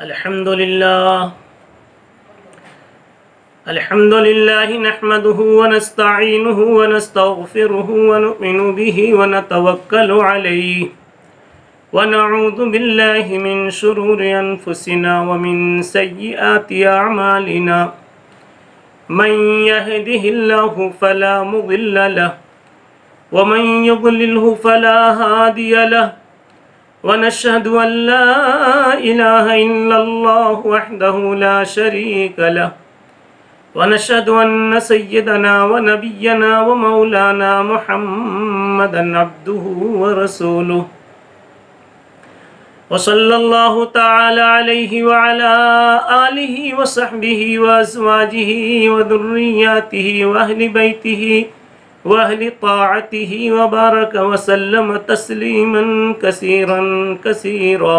الحمد لله نحمده ونستعينه ونستغفره ونؤمن به ونتوكل عليه ونعوذ بالله من شرور أنفسنا ومن سيئات أعمالنا من يهده الله فلا مضل له ومن يضلله فلا هادي له ونشهد أن لا إله إلا الله وحده لا شريك له ونشهد أن سيدنا ونبينا ومولانا محمدا عبده ورسوله وصلى الله تعالى عليه وعلى آله وصحبه وأزواجه وذرياته وأهل بيته وأهل طاعته وبارك وسلم تسليما كثيرا كثيرا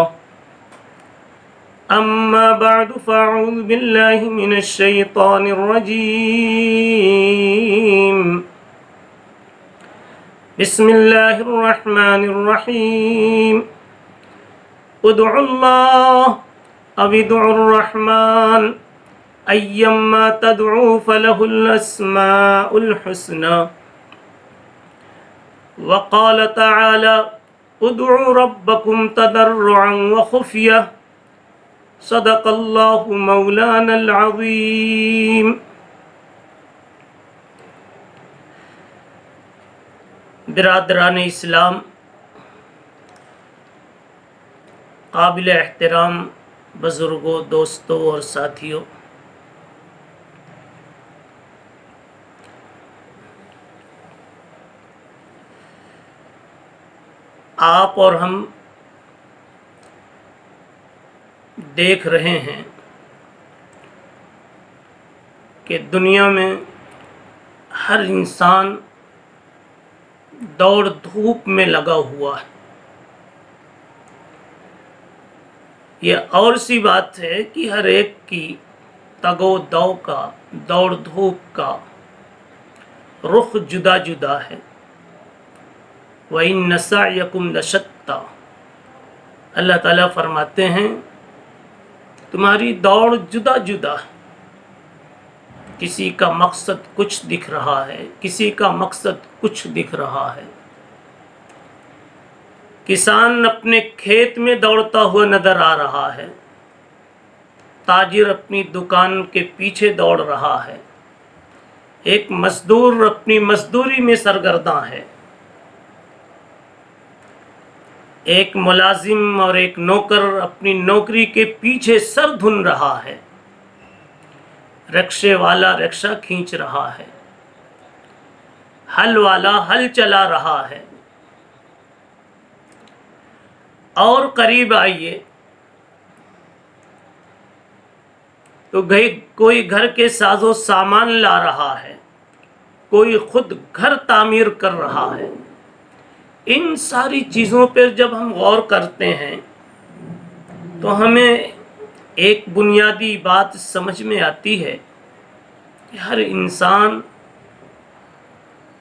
أما بعد فأعوذ بالله من الشيطان الرجيم بسم الله الرحمن الرحيم ادعوا الله أو ادعوا الرحمن أيما تدعوا فله الأسماء الحسنى وقال تعالى ادعوا ربكم تضرعا وخفية صدق الله مولانا العظيم. برادران اسلام، قابل احترام بزرگوں، دوستوں اور ساتھیوں، آپ اور ہم دیکھ رہے ہیں کہ دنیا میں ہر انسان دوڑ دھوپ میں لگا ہوا ہے. یہ اور سی بات ہے کہ ہر ایک کی تگ و دو کا، دوڑ دھوپ کا رخ جدا جدا ہے. وَإِنَّ سَعْيَكُمْ لَشَتَّى، اللہ تعالیٰ فرماتے ہیں تمہاری دوڑ جدا جدا ہے. کسی کا مقصد کچھ دکھ رہا ہے، کسی کا مقصد کچھ دکھ رہا ہے. کسان اپنے کھیت میں دوڑتا ہوا نظر آ رہا ہے، تاجر اپنی دکان کے پیچھے دوڑ رہا ہے، ایک مزدور اپنی مزدوری میں سرگرداں ہے، ایک ملازم اور ایک نوکر اپنی نوکری کے پیچھے سر دھن رہا ہے، رکشے والا رکشہ کھینچ رہا ہے، ہل والا ہل چلا رہا ہے. اور قریب آئیے تو کوئی گھر کے ساز و سامان لا رہا ہے، کوئی خود گھر تعمیر کر رہا ہے. ان ساری چیزوں پر جب ہم غور کرتے ہیں تو ہمیں ایک بنیادی بات سمجھ میں آتی ہے کہ ہر انسان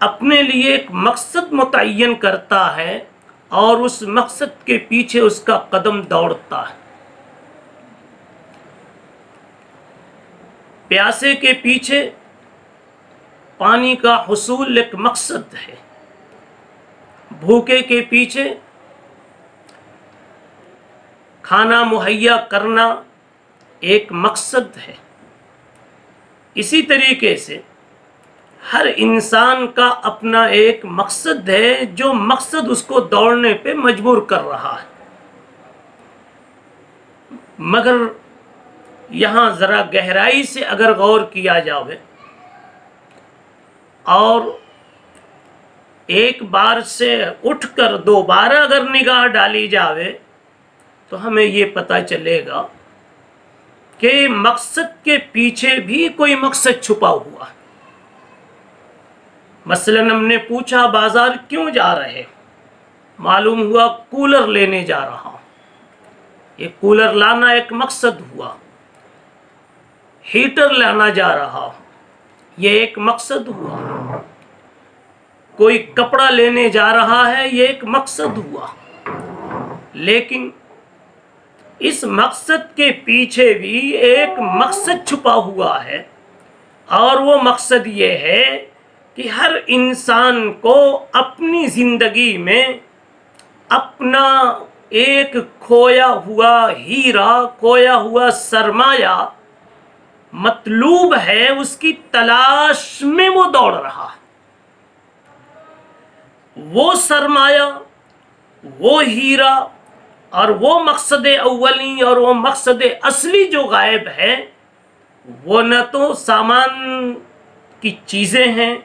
اپنے لیے ایک مقصد متعین کرتا ہے اور اس مقصد کے پیچھے اس کا قدم دوڑتا ہے. پیاسے کے پیچھے پانی کا حصول ایک مقصد ہے، بھوکے کے پیچھے کھانا مہیا کرنا ایک مقصد ہے. اسی طریقے سے ہر انسان کا اپنا ایک مقصد ہے جو مقصد اس کو دوڑنے پہ مجبور کر رہا ہے. مگر یہاں ذرا گہرائی سے اگر غور کیا جاوے اور ایک بار سے اٹھ کر دوبارہ اگر نگاہ ڈالی جاوے تو ہمیں یہ پتہ چلے گا کہ مقصد کے پیچھے بھی کوئی مقصد چھپا ہوا ہے. مثلا ہم نے پوچھا بازار کیوں جا رہے؟ معلوم ہوا کولر لینے جا رہا ہوں. یہ کولر لانا ایک مقصد ہوا. ہیٹر لانا جا رہا ہوں، یہ ایک مقصد ہوا. کوئی کپڑا لینے جا رہا ہے، یہ ایک مقصد ہوا. لیکن اس مقصد کے پیچھے بھی ایک مقصد چھپا ہوا ہے، اور وہ مقصد یہ ہے کہ ہر انسان کو اپنی زندگی میں اپنا ایک کھویا ہوا ہیرا، کھویا ہوا سرمایہ مطلوب ہے، اس کی تلاش میں وہ دوڑ رہا ہے۔ وہ سرمایہ، وہ ہیرا اور وہ مقصد اولی اور وہ مقصد اصلی جو غائب ہے، وہ نہ تو سامان کی چیزیں ہیں،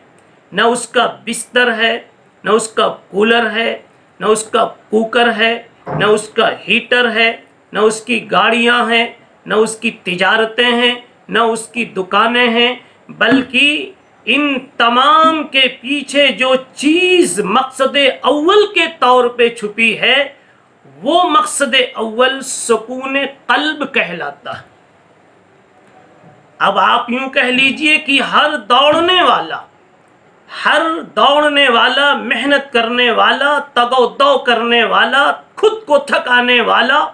نہ اس کا بستر ہے، نہ اس کا کولر ہے، نہ اس کا کوکر ہے، نہ اس کا ہیٹر ہے، نہ اس کی گاڑیاں ہیں، نہ اس کی تجارتیں ہیں، نہ اس کی دکانیں ہیں، بلکہ ان تمام کے پیچھے جو چیز مقصد اول کے طور پہ چھپی ہے، وہ مقصد اول سکون قلب کہلاتا ہے۔ اب آپ یوں کہہ لیجئے کہ ہر دوڑنے والا، محنت کرنے والا، تگ و دو کرنے والا، خود کو تھکانے والا،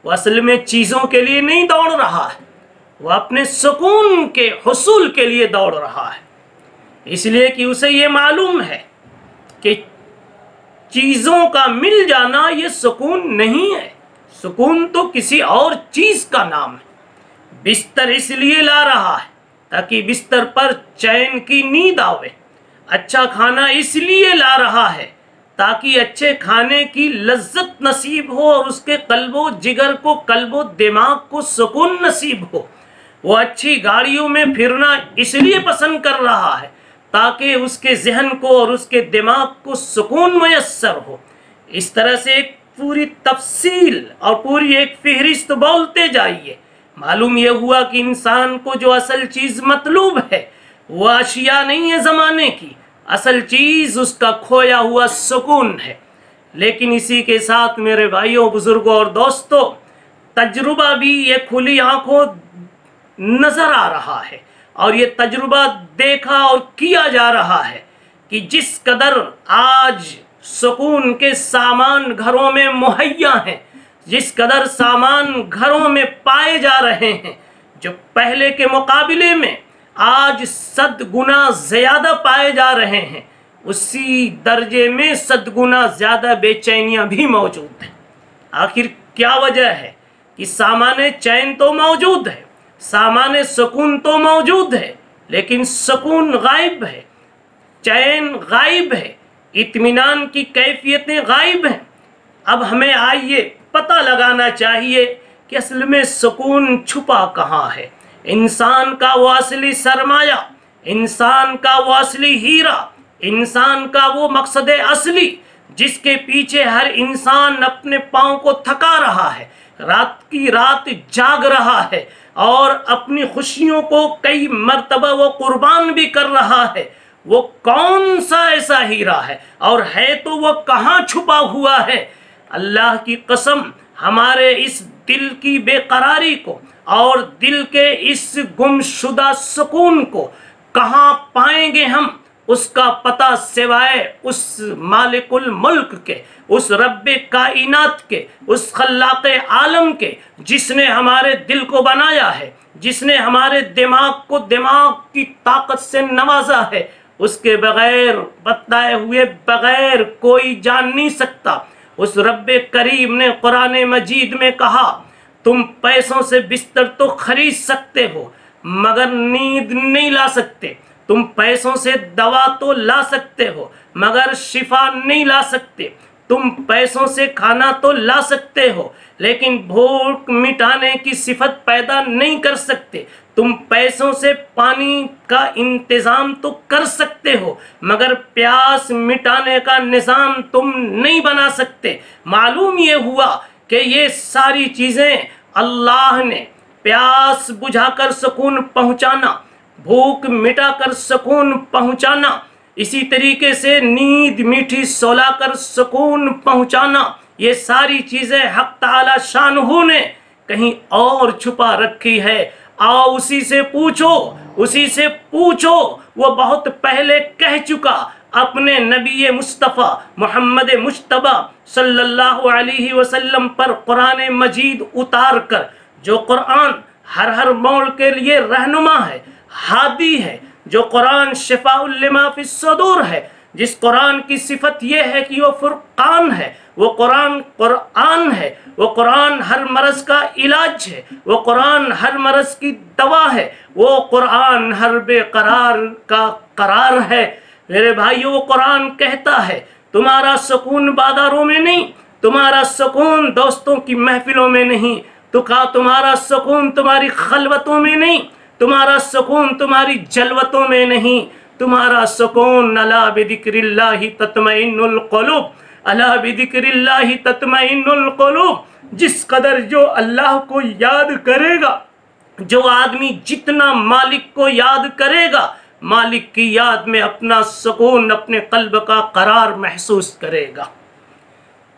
وہ اصل میں چیزوں کے لیے نہیں دوڑ رہا ہے، وہ اپنے سکون کے حصول کے لیے دوڑ رہا ہے۔ اس لیے کہ اسے یہ معلوم ہے کہ چیزوں کا مل جانا یہ سکون نہیں ہے، سکون تو کسی اور چیز کا نام ہے۔ بستر اس لیے لا رہا ہے تاکہ بستر پر چین کی نیند آوے، اچھا کھانا اس لیے لا رہا ہے تاکہ اچھے کھانے کی لذت نصیب ہو اور اس کے قلب و جگر کو، قلب و دماغ کو سکون نصیب ہو۔ وہ اچھی گاڑیوں میں پھرنا اس لیے پسند کر رہا ہے تاکہ اس کے ذہن کو اور اس کے دماغ کو سکون میسر ہو۔ اس طرح سے ایک پوری تفصیل اور پوری ایک فہرست بولتے جائیے، معلوم یہ ہوا کہ انسان کو جو اصل چیز مطلوب ہے وہ اشیاء نہیں ہے زمانے کی، اصل چیز اس کا کھویا ہوا سکون ہے۔ لیکن اسی کے ساتھ میرے بھائیوں، بزرگوں اور دوستوں، تجربہ بھی یہ کھلی آنکھوں نظر آ رہا ہے، اور یہ تجربہ دیکھا اور کیا جا رہا ہے کہ جس قدر آج سکون کے سامان گھروں میں مہیا ہیں، جس قدر سامان گھروں میں پائے جا رہے ہیں، جو پہلے کے مقابلے میں آج 100 گنا زیادہ پائے جا رہے ہیں، اسی درجے میں 100 گنا زیادہ بے چینیاں بھی موجود ہیں۔ آخر کیا وجہ ہے کہ سامان چین تو موجود ہے، سامان سکون تو موجود ہے، لیکن سکون غائب ہے، چین غائب ہے، اطمینان کی کیفیتیں غائب ہیں۔ اب ہمیں آئیے پتہ لگانا چاہیے کہ اصل میں سکون چھپا کہاں ہے۔ انسان کا وہ اصلی سرمایہ، انسان کا وہ اصلی ہیرا، انسان کا وہ مقصد اصلی جس کے پیچھے ہر انسان اپنے پاؤں کو تھکا رہا ہے، رات کی رات جاگ رہا ہے، اور اپنی خوشیوں کو کئی مرتبہ وہ قربان بھی کر رہا ہے، وہ کون سا ایسا ہیرا ہے اور ہے تو وہ کہاں چھپا ہوا ہے؟ اللہ کی قسم، ہمارے اس دل کی بے قراری کو اور دل کے اس گمشدہ سکون کو کہاں پائیں گے ہم؟ اس کا پتہ سوائے اس مالک الملک کے، اس رب کائنات کے، اس خلاق عالم کے، جس نے ہمارے دل کو بنایا ہے، جس نے ہمارے دماغ کو دماغ کی طاقت سے نوازا ہے۔ اس کے بغیر، بتائے ہوئے بغیر کوئی جان نہیں سکتا۔ اس رب کریم نے قرآن مجید میں کہا، تم پیسوں سے بستر تو خرید سکتے ہو مگر نیند نہیں لا سکتے، تم پیسوں سے دوا تو لا سکتے ہو مگر شفا نہیں لا سکتے، تم پیسوں سے کھانا تو لا سکتے ہو لیکن بھوک مٹانے کی صفت پیدا نہیں کر سکتے، تم پیسوں سے پانی کا انتظام تو کر سکتے ہو مگر پیاس مٹانے کا نظام تم نہیں بنا سکتے۔ معلوم یہ ہوا کہ یہ ساری چیزیں اللہ نے پیاس بجھا کر سکون پہنچانا، بھوک مٹا کر سکون پہنچانا، اسی طریقے سے نیند میٹھی سولا کر سکون پہنچانا، یہ ساری چیزیں حق تعالی شانہ نے کہیں اور چھپا رکھی ہے۔ آؤ اسی سے پوچھو، اسی سے پوچھو، وہ بہت پہلے کہہ چکا، اپنے نبی مصطفیٰ محمد مجتبی صلی اللہ علیہ وسلم پر قرآن مجید اتار کر، جو قرآن ہر موڑ کے لیے رہنما ہے، ہادی ہے، جو قرآن شفاء لما فی الصدور ہے، جس قرآن کی صفت یہ ہے کہ وہ فرقان ہے، وہ قرآن ہے، وہ قرآن ہر مرض کا علاج ہے، وہ قرآن ہر مرض کی دوا ہے، وہ قرآن ہر بے قرار کا قرار ہے۔ میرے بھائیو، وہ قرآن کہتا ہے تمہارا سکون بازاروں میں نہیں، تمہارا سکون دوستوں کی محفلوں میں نہیں، تمہارا سکون تمہاری خلوتوں میں نہیں، تمہارا سکون تمہاری جلوتوں میں نہیں، تمہارا سکون الا بذکر اللہ تطمئن القلوب، الا بذکر اللہ تطمئن القلوب۔ جس قدر جو اللہ کو یاد کرے گا، جو آدمی جتنا مالک کو یاد کرے گا، مالک کی یاد میں اپنا سکون، اپنے قلب کا قرار محسوس کرے گا۔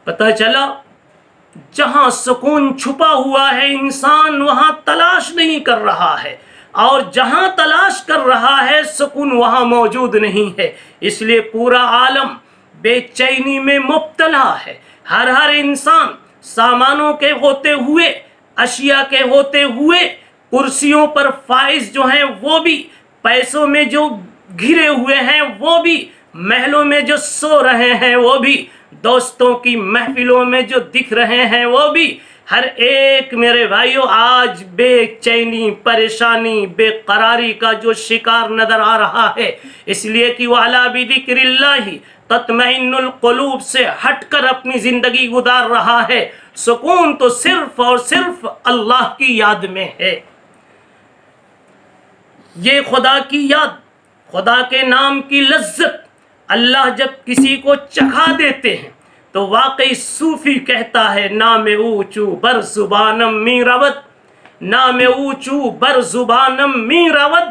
پتہ چلا جہاں سکون چھپا ہوا ہے انسان وہاں تلاش نہیں کر رہا ہے، اور جہاں تلاش کر رہا ہے سکون وہاں موجود نہیں ہے۔ اس لیے پورا عالم بے چینی میں مبتلا ہے۔ ہر انسان سامانوں کے ہوتے ہوئے، اشیاء کے ہوتے ہوئے، کرسیوں پر فائز جو ہیں وہ بھی، پیسوں میں جو گھرے ہوئے ہیں وہ بھی، محلوں میں جو سو رہے ہیں وہ بھی، دوستوں کی محفلوں میں جو دکھ رہے ہیں وہ بھی، ہر ایک میرے بھائیوں آج بے چینی، پریشانی، بے قراری کا جو شکار نظر آ رہا ہے، اس لیے کہ وہ الا بذکر اللہ تطمئن القلوب سے ہٹ کر اپنی زندگی گزار رہا ہے۔ سکون تو صرف اور صرف اللہ کی یاد میں ہے۔ یہ خدا کی یاد، خدا کے نام کی لذت اللہ جب کسی کو چکھا دیتے ہیں تو واقعی صوفی کہتا ہے نام اوچو بر زبانم می رود، نام اوچو بر زبانم می رود،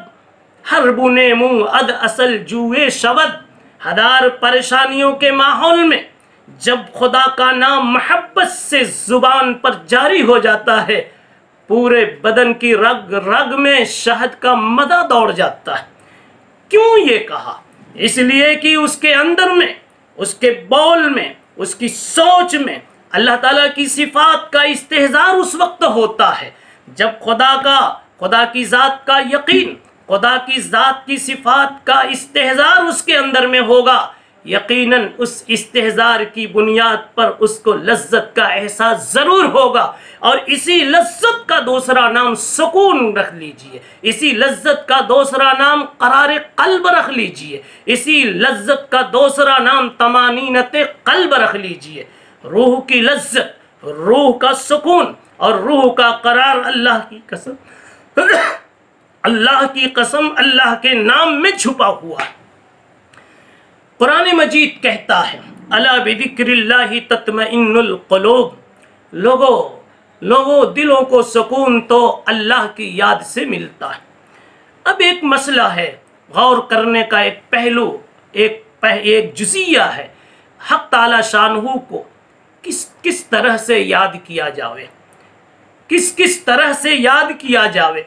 ہر بنے منہ اد اصل جوئے شود۔ ہزار پریشانیوں کے ماحول میں جب خدا کا نام محبت سے زبان پر جاری ہو جاتا ہے، پورے بدن کی رگ رگ میں شہد کا مزہ دوڑ جاتا ہے۔ کیوں یہ کہا؟ اس لیے کہ اس کے اندر میں، اس کے بول میں، اس کی سوچ میں اللہ تعالیٰ کی صفات کا استحضار اس وقت ہوتا ہے جب خدا کی ذات کا یقین، خدا کی ذات کی صفات کا استحضار اس کے اندر میں ہوگا۔ یقیناً اس استحضار کی بنیاد پر اس کو لذت کا احساس ضرور ہوگا، اور اسی لذت کا دوسرا نام سکون رکھ لیجئے، اسی لذت کا دوسرا نام قرار قلب رکھ لیجئے، اسی لذت کا دوسرا نام طمانینت قلب رکھ لیجئے۔ روح کی لذت، روح کا سکون اور روح کا قرار اللہ کی قسم، اللہ کی قسم اللہ کے نام میں چھپا ہوا ہے۔ قرآن مجید کہتا ہے الا بذکر اللہ تطمئن القلوب، لوگوں دلوں کو سکون تو اللہ کی یاد سے ملتا ہے۔ اب ایک مسئلہ ہے، غور کرنے کا ایک پہلو، ایک جزیہ ہے، حق تعالی شانہ کو کس طرح سے یاد کیا جاوے، کس طرح سے یاد کیا جاوے۔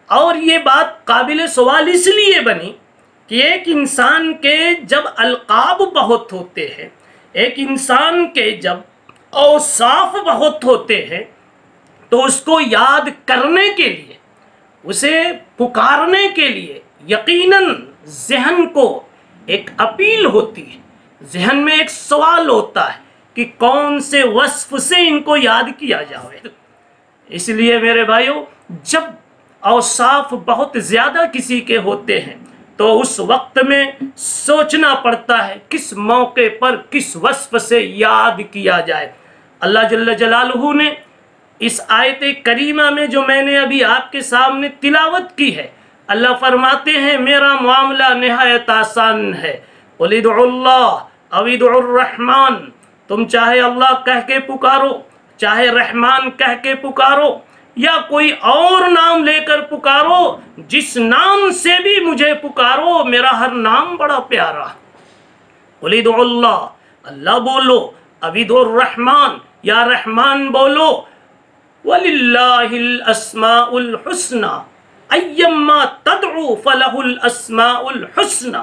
اور یہ بات قابل سوال اس لیے بنی کہ ایک انسان کے جب القاب بہت ہوتے ہیں، ایک انسان کے جب اوصاف بہت ہوتے ہیں، تو اس کو یاد کرنے کے لیے، اسے پکارنے کے لیے یقیناً ذہن کو ایک اپیل ہوتی ہے، ذہن میں ایک سوال ہوتا ہے کہ کون سے وصف سے ان کو یاد کیا جائے۔ اس لیے میرے بھائیوں، جب اوصاف بہت زیادہ کسی کے ہوتے ہیں تو اس وقت میں سوچنا پڑتا ہے کس موقع پر کس وصف سے یاد کیا جائے۔ اللہ جل جلالہ نے اس آیت کریمہ میں جو میں نے ابھی آپ کے سامنے تلاوت کی ہے، اللہ فرماتے ہیں میرا معاملہ نہایت آسان ہے، قل ادعوا اللہ او ادعوا الرحمن، تم چاہے اللہ کہہ کے پکارو، چاہے رحمان کہہ کے پکارو، یا کوئی اور نام لے کر پکارو، جس نام سے بھی مجھے پکارو، میرا ہر نام بڑا پیارا۔ قل ادعوا اللہ، اللہ بولو، اب ادعوا الرحمن، یا رحمان بولو، وَلِلَّهِ الْأَسْمَاءُ الْحُسْنَى أَيَّمَّا تَدْعُوا فَلَهُ الْأَسْمَاءُ الْحُسْنَى،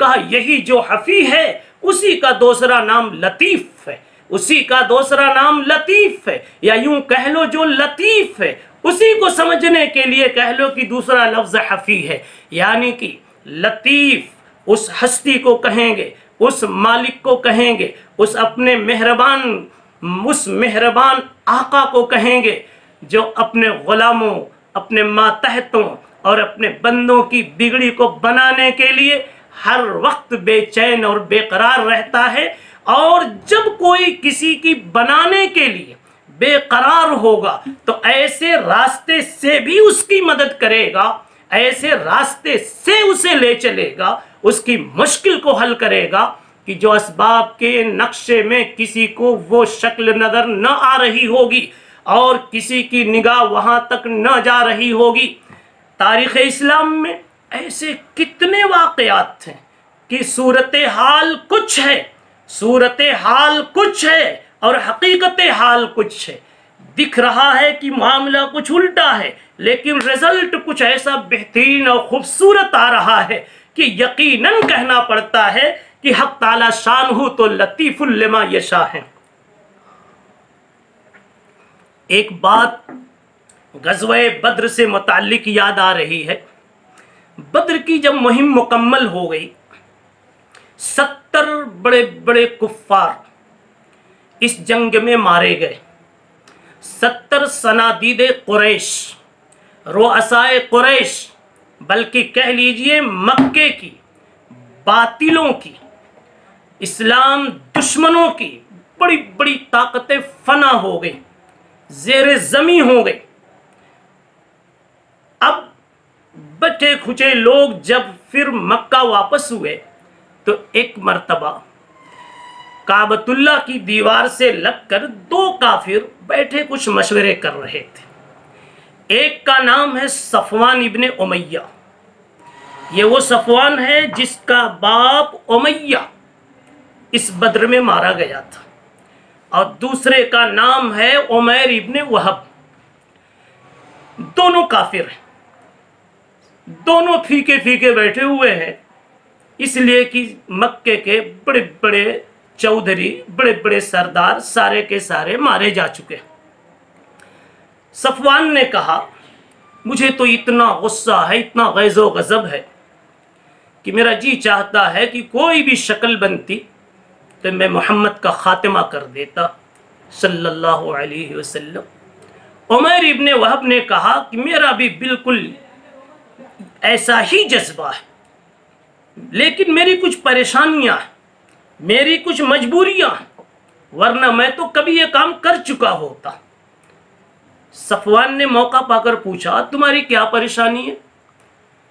کہا یہی جو حفی ہے اسی کا دوسرا نام لطیف ہے، اسی کا دوسرا نام لطیف ہے، یا یوں کہہ لو جو لطیف ہے اسی کو سمجھنے کے لیے کہہ لو کہ دوسرا لفظ حفی ہے۔ یعنی کہ لطیف اس ہستی کو کہیں گے، اس مالک کو کہیں گے، اس اپنے مہربان آقا کو کہیں گے جو اپنے غلاموں، اپنے ماتحتوں اور اپنے بندوں کی بگڑی کو بنانے کے لیے ہر وقت بے چین اور بے قرار رہتا ہے، اور جب کوئی کسی کی بنانے کے لیے بے قرار ہوگا تو ایسے راستے سے بھی اس کی مدد کرے گا، ایسے راستے سے اسے لے چلے گا، اس کی مشکل کو حل کرے گا کہ جو اسباب کے نقشے میں کسی کو وہ شکل نظر نہ آ رہی ہوگی اور کسی کی نگاہ وہاں تک نہ جا رہی ہوگی۔ تاریخ اسلام میں ایسے کتنے واقعات ہیں کہ صورتحال کچھ ہے، صورتحال کچھ ہے اور حقیقت حال کچھ ہے، دکھ رہا ہے کہ معاملہ کچھ الٹا ہے لیکن رزلٹ کچھ ایسا بہترین اور خوبصورت آ رہا ہے کہ یقیناً کہنا پڑتا ہے کہ حق تعالی شانہ تو لطیف لما یشاء ہے۔ ایک بات غزوہ بدر سے متعلق یاد آ رہی ہے۔ بدر کی جب مہم مکمل ہو گئی، 70 بڑے بڑے کفار اس جنگ میں مارے گئے۔ 70 صنادید قریش، رؤسائے قریش، بلکہ کہہ لیجئے مکے کی باطلوں کی، اسلام دشمنوں کی بڑی بڑی طاقتیں فنا ہو گئی، زیر زمین ہو گئی۔ اب بچے کھچے لوگ جب پھر مکہ واپس ہوئے تو ایک مرتبہ کعبۃ اللہ کی دیوار سے لگ کر 2 کافر بیٹھے کچھ مشورے کر رہے تھے۔ ایک کا نام ہے صفوان ابن امیہ، یہ وہ صفوان ہے جس کا باپ امیہ اس بدر میں مارا گیا تھا، اور دوسرے کا نام ہے عمیر ابن وہب۔ دونوں کافر ہیں، دونوں پھیکے پھیکے بیٹھے ہوئے ہیں، اس لیے کہ مکے کے بڑے بڑے چودھری، بڑے بڑے سردار سارے کے سارے مارے جا چکے۔ صفوان نے کہا مجھے تو اتنا غصہ ہے، اتنا غیظ و غضب ہے کہ میرا جی چاہتا ہے کہ کوئی بھی شکل بنتی تو میں محمد کا خاتمہ کر دیتا صلی اللہ علیہ وسلم۔ عمیر ابن وہب نے کہا کہ میرا بھی بالکل ایسا ہی جذبہ ہے، لیکن میری کچھ پریشانیاں ہیں، میری کچھ مجبوریاں ہیں، ورنہ میں تو کبھی یہ کام کر چکا ہوتا۔ صفوان نے موقع پا کر پوچھا تمہاری کیا پریشانی ہے؟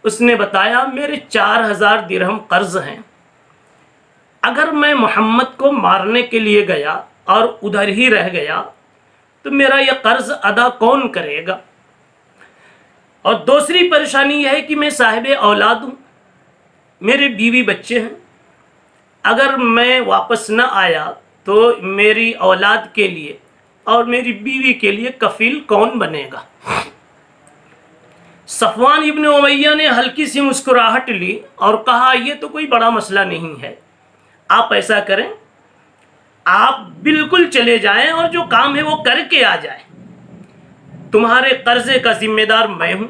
اس نے بتایا میرے 4000 درہم قرض ہیں، اگر میں محمد کو مارنے کے لیے گیا اور ادھر ہی رہ گیا تو میرا یہ قرض ادا کون کرے گا؟ اور دوسری پریشانی یہ ہے کہ میں صاحب اولاد ہوں، میرے بیوی بچے ہیں، اگر میں واپس نہ آیا تو میری اولاد کے لیے اور میری بیوی کے لیے کفیل کون بنے گا؟ صفوان ابن امیہ نے ہلکی سی مسکراہٹ لی اور کہا یہ تو کوئی بڑا مسئلہ نہیں ہے، آپ ایسا کریں، آپ بالکل چلے جائیں اور جو کام ہے وہ کر کے آ جائیں، تمہارے قرضے کا ذمہ دار میں ہوں،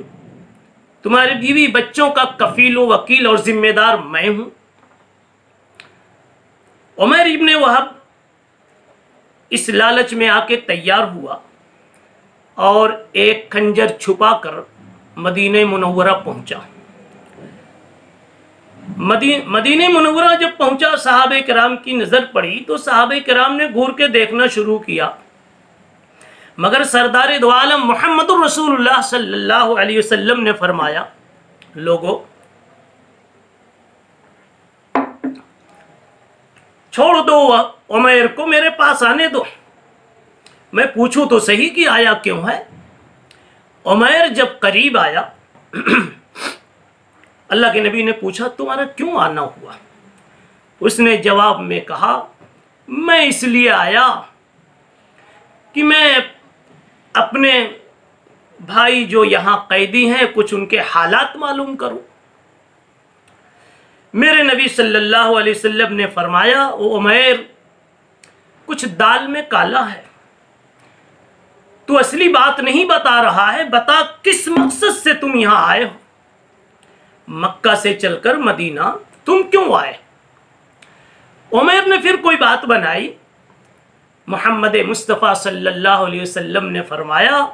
تمہارے بیوی بچوں کا کفیل و وکیل اور ذمہ دار میں ہوں۔ عمیر ابن وہب اس لالچ میں آ کے تیار ہوا اور ایک خنجر چھپا کر مدینہ منورہ پہنچا۔ مدینہ منورہ جب پہنچا، صحابہ کرام کی نظر پڑی تو صحابہ کرام نے گھور کے دیکھنا شروع کیا، مگر سردار دو عالم محمد الرسول اللہ صلی اللہ علیہ وسلم نے فرمایا لوگو چھوڑ دو عمیر کو، میرے پاس آنے دو، میں پوچھوں تو صحیح کہ آیا کیوں ہے۔ عمیر جب قریب آیا اللہ کے نبی نے پوچھا تمہارا کیوں آنا ہوا؟ اس نے جواب میں کہا میں اس لیے آیا کہ میں اپنے بھائی جو یہاں قیدی ہیں کچھ ان کے حالات معلوم کروں۔ میرے نبی صلی اللہ علیہ وسلم نے فرمایا او عمیر کچھ دال میں کالا ہے، تو اصلی بات نہیں بتا رہا ہے، بتا کس مقصد سے تم یہاں آئے ہو، مکہ سے چل کر مدینہ تم کیوں آئے؟ عمیر نے پھر کوئی بات بنائی، محمد مصطفیٰ صلی اللہ علیہ وسلم نے فرمایا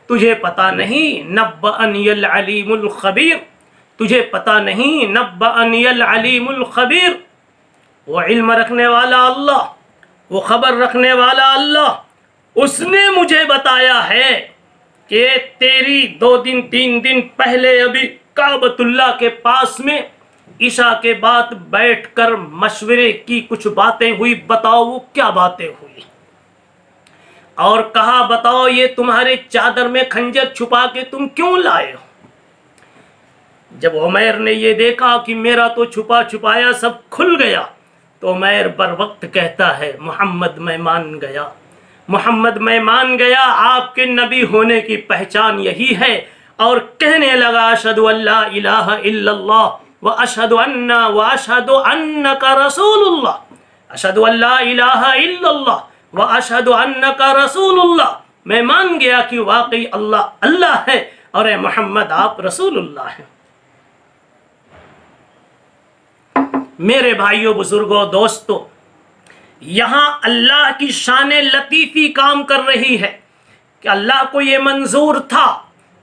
تجھے پتا نہیں نبأنی العلیم الخبیر، تجھے پتا نہیں نبأنی العلیم الخبیر، وہ علم رکھنے والا اللہ، وہ خبر رکھنے والا اللہ، اس نے مجھے بتایا ہے کہ تیری 2 دن 3 دن پہلے ابھی کعبۃ اللہ کے پاس میں عشاء کے بعد بیٹھ کر مشورے کی کچھ باتیں ہوئی، بتاؤ وہ کیا باتیں ہوئی؟ اور کہا بتاؤ یہ تمہارے چادر میں خنجر چھپا کے تم کیوں لائے ہو؟ جب عمیر نے یہ دیکھا کہ میرا تو چھپا چھپایا سب کھل گیا تو عمیر بر وقت کہتا ہے محمد میں مان گیا، محمد میں مان گیا، آپ کے نبی ہونے کی پہچان یہی ہے، اور کہنے لگا اشہد ان لا الہ الا اللہ واشہد انک رسول اللہ، اشہد ان لا الہ الا اللہ واشہد انک رسول اللہ، میں مان گیا کہ واقعی اللہ اللہ ہے اور اے محمد آپ رسول اللہ ہیں۔ میرے بھائیوں بزرگوں دوستوں، یہاں اللہ کی شان لطیفی کام کر رہی ہے کہ اللہ کو یہ منظور تھا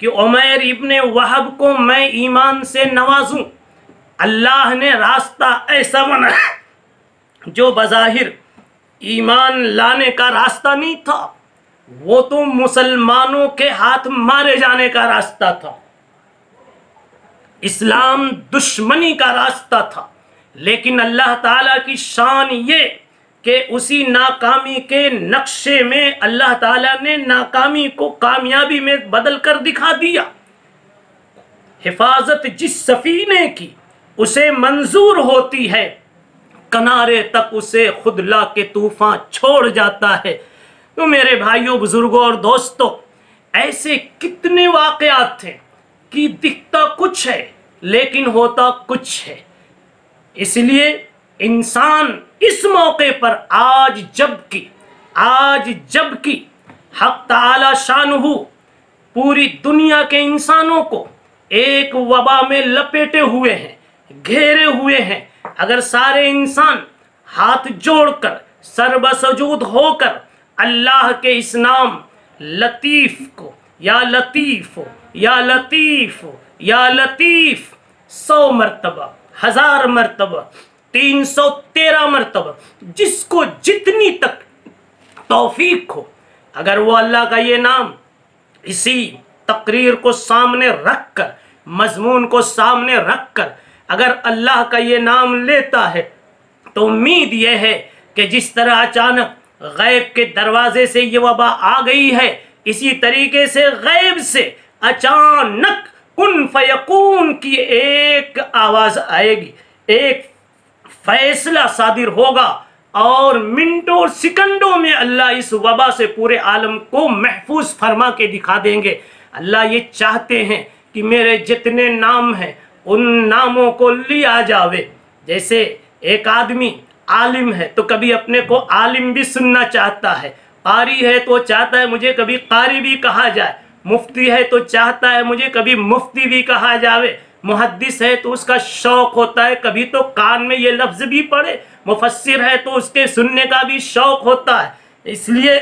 کہ عمیر ابن وہب کو میں ایمان سے نوازوں، اللہ نے راستہ ایسا بنایا جو بظاہر ایمان لانے کا راستہ نہیں تھا، وہ تو مسلمانوں کے ہاتھ مارے جانے کا راستہ تھا، اسلام دشمنی کا راستہ تھا، لیکن اللہ تعالیٰ کی شان یہ کہ اسی ناکامی کے نقشے میں اللہ تعالیٰ نے ناکامی کو کامیابی میں بدل کر دکھا دیا۔ حفاظت جس سفینے کی اسے منظور ہوتی ہے، کنارے تک اسے خود لا کے طوفان چھوڑ جاتا ہے۔ تو میرے بھائیوں بزرگوں اور دوستوں، ایسے کتنے واقعات تھے کہ دکھتا کچھ ہے لیکن ہوتا کچھ ہے۔ اس لیے انسان اس موقع پر آج جب کی حق تعالی شانہ پوری دنیا کے انسانوں کو ایک وبا میں لپیٹے ہوئے ہیں، گھیرے ہوئے ہیں، اگر سارے انسان ہاتھ جوڑ کر سر بسجود ہو کر اللہ کے اس نام لطیف کو یا لطیف یا لطیف یا لطیف 100 مرتبہ، 1000 مرتبہ، 313 مرتبہ، جس کو جتنی تک توفیق ہو، اگر وہ اللہ کا یہ نام اسی تقریر کو سامنے رکھ کر، مضمون کو سامنے رکھ کر اگر اللہ کا یہ نام لیتا ہے تو امید یہ ہے کہ جس طرح اچانک غیب کے دروازے سے یہ وبا آ گئی ہے، اسی طریقے سے غیب سے اچانک کن فیکون کی ایک آواز آئے گی، ایک فیصلہ صادر ہوگا اور منٹوں اور سیکنڈوں میں اللہ اس وبا سے پورے عالم کو محفوظ فرما کے دکھا دیں گے۔ اللہ یہ چاہتے ہیں کہ میرے جتنے نام ہیں ان ناموں کو لیا جاوے۔ جیسے ایک آدمی عالم ہے تو کبھی اپنے کو عالم بھی سننا چاہتا ہے، قاری ہے تو چاہتا ہے مجھے کبھی قاری بھی کہا جائے، مفتی ہے تو چاہتا ہے مجھے کبھی مفتی بھی کہا جاوے، محدث ہے تو اس کا شوق ہوتا ہے کبھی تو کان میں یہ لفظ بھی پڑے، مفسر ہے تو اس کے سننے کا بھی شوق ہوتا ہے۔ اس لیے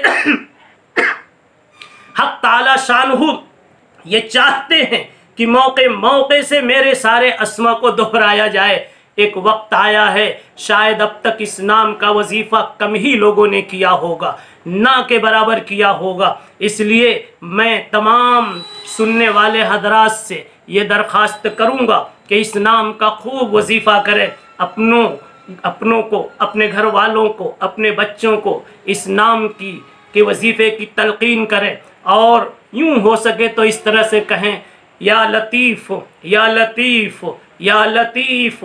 حق تعالی شانہ یہ چاہتے ہیں کہ موقع سے میرے سارے اسما کو دہرایا جائے۔ ایک وقت آیا ہے شاید اب تک اس نام کا وظیفہ کم ہی لوگوں نے کیا ہوگا، نہ کے برابر کیا ہوگا، اس لیے میں تمام سننے والے حضرات سے یہ درخواست کروں گا کہ اس نام کا خوب وظیفہ کریں، اپنوں کو، اپنے گھر والوں کو، اپنے بچوں کو اس نام کے وظیفے کی تلقین کریں، اور یوں ہو سکے تو اس طرح سے کہیں یا لطیف یا لطیف یا لطیف،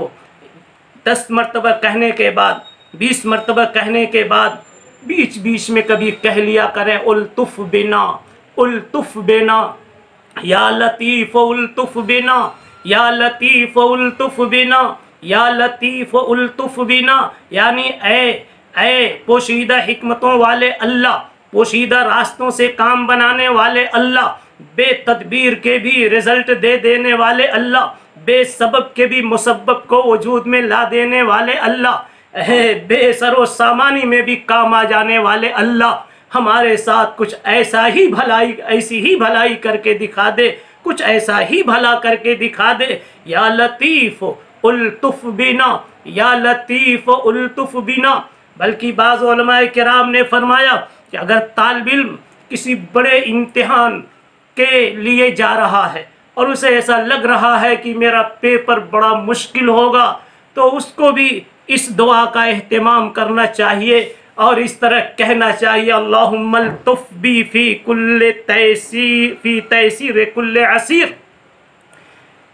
10 مرتبہ کہنے کے بعد، 20 مرتبہ کہنے کے بعد بیچ میں کبھی کہہ لیا کریں الطف بنا، الطف بنا، یا لطیف الطف بنا، یا لطیف الطف بنا، یا لطیف الطف بنا، یعنی اے پوشیدہ حکمتوں والے اللہ، پوشیدہ راستوں سے کام بنانے والے اللہ، بے تدبیر کے بھی رزلٹ دے دینے والے اللہ، بے سبب کے بھی مسبب کو وجود میں لا دینے والے اللہ، بے سر و سامانی میں بھی کام آ جانے والے اللہ، ہمارے ساتھ کچھ ایسی ہی بھلائی کر کے دکھا دے، کچھ ایسا ہی بھلا کر کے دکھا دے۔ یا لطیف الطف بنا، یا لطیف الطف بنا۔ بلکہ بعض علماء کرام نے فرمایا کہ اگر طالب علم کسی بڑے امتحان کے لیے جا رہا ہے اور اسے ایسا لگ رہا ہے کہ میرا پیپر بڑا مشکل ہوگا، تو اس کو بھی اس دعا کا اہتمام کرنا چاہیے اور اس طرح کہنا چاہیے، اللہم الطف بی فی تیسیر کل عسیر۔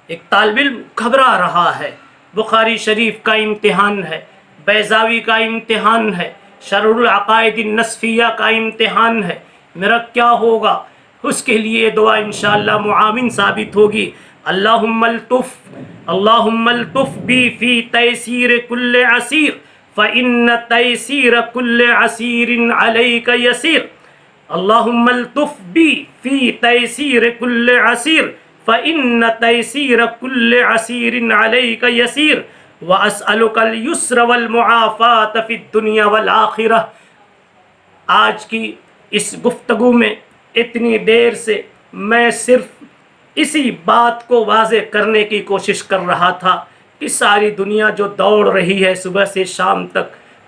ایک طالب علم گھبرا رہا ہے، بخاری شریف کا امتحان ہے، بیضاوی کا امتحان ہے، شرح العقائد النصفیہ کا امتحان ہے، میرا کیا ہوگا؟ اس کے لیے دعا انشاءاللہ معاون ثابت ہوگی۔ اللہم الطف بی فی تیسیر کل عسیر فإن تیسیر کل عسیر علیک یسیر۔ اللہم الطف بی فی تیسیر کل عسیر فإن تیسیر کل عسیر علیک یسیر وأسألک اليسر والمعافاة فی الدنیا والآخرہ۔ آج کی اس گفتگو میں اتنی دیر سے میں صرف اسی بات کو واضح کرنے کی کوشش کر رہا تھا کہ ساری دنیا جو دوڑ رہی ہے صبح سے شام تک،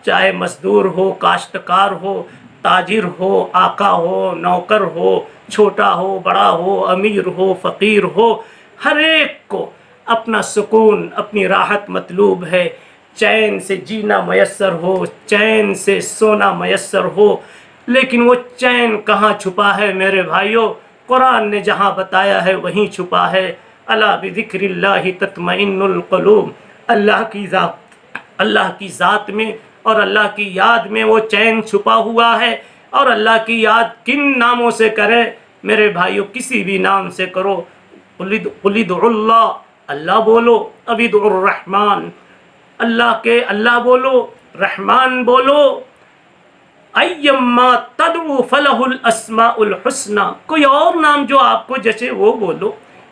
چاہے مزدور ہو، کاشتکار ہو، تاجر ہو، آقا ہو، نوکر ہو، چھوٹا ہو، بڑا ہو، امیر ہو، فقیر ہو، ہر ایک کو اپنا سکون، اپنی راحت مطلوب ہے، چین سے جینا میسر ہو، چین سے سونا میسر ہو۔ لیکن وہ چین کہاں چھپا ہے میرے بھائیوں؟ قرآن نے جہاں بتایا ہے وہیں چھپا ہے۔ الا بذکر اللہ تطمئن القلوب، اللہ کی ذات میں اور اللہ کی یاد میں وہ چین چھپا ہوا ہے۔ اور اللہ کی یاد کن ناموں سے کریں میرے بھائیوں؟ کسی بھی نام سے کرو۔ قل ادعوا اللہ، اللہ بولو، اب ادعوا الرحمن، اللہ بولو، رحمان بولو، ایما تدعو فلہ الاسماء الحسنی، کوئی اور نام جو آپ کو جچے وہ بولو۔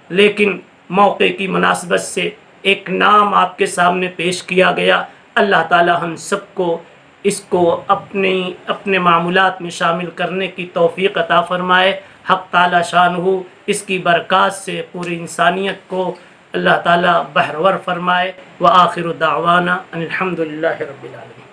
لیکن موقع کی مناسبت سے ایک نام آپ کے سامنے پیش کیا گیا۔ اللہ تعالی ہم سب کو اس کو اپنے معمولات میں شامل کرنے کی توفیق عطا فرمائے۔ حق تعالی شانہ اس کی برکات سے پوری انسانیت کو اللہ تعالی بہرور فرمائے۔ وآخر دعوانا ان الحمد للہ رب العالمین۔